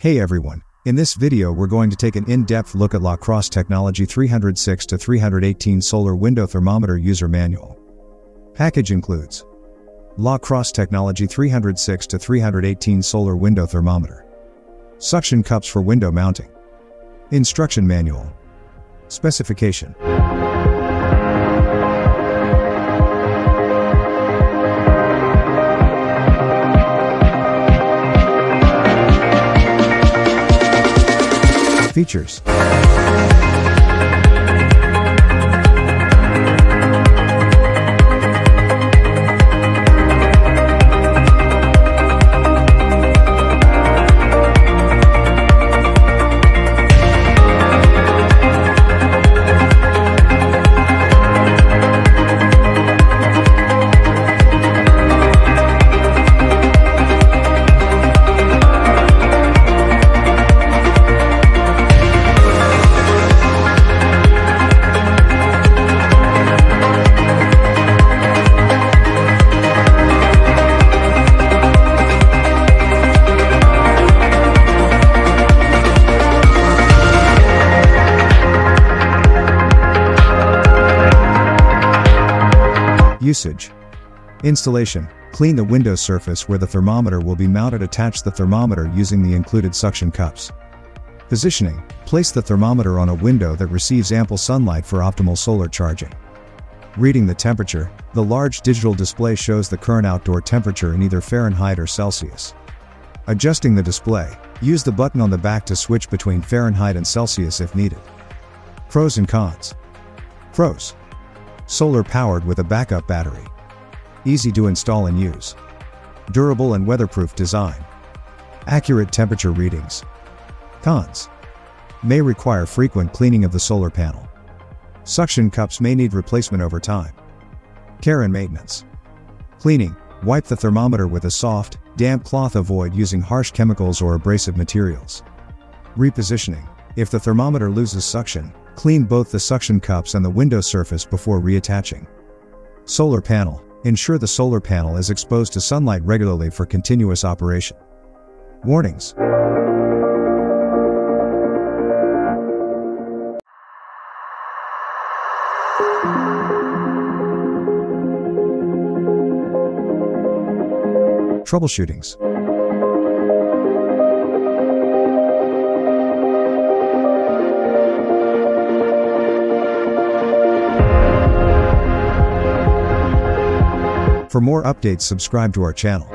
Hey everyone, in this video we're going to take an in-depth look at Crosse Technology 306-318 Solar Window Thermometer User Manual. Package includes Crosse Technology 306-318 Solar Window Thermometer, suction cups for window mounting, instruction manual, specification. Features. Usage. Installation. Clean the window surface where the thermometer will be mounted. Attach the thermometer using the included suction cups. Positioning. Place the thermometer on a window that receives ample sunlight for optimal solar charging. Reading the temperature. The large digital display shows the current outdoor temperature in either Fahrenheit or Celsius. Adjusting the display. Use the button on the back to switch between Fahrenheit and Celsius if needed. Pros and cons. Pros. Solar powered with a backup battery. Easy to install and use. Durable and weatherproof design. Accurate temperature readings. Cons. May require frequent cleaning of the solar panel. Suction cups may need replacement over time. Care and maintenance. Cleaning. Wipe the thermometer with a soft, damp cloth. Avoid using harsh chemicals or abrasive materials. Repositioning. If the thermometer loses suction, clean both the suction cups and the window surface before reattaching. Solar panel. Ensure the solar panel is exposed to sunlight regularly for continuous operation. Warnings. Troubleshootings. For more updates, subscribe to our channel.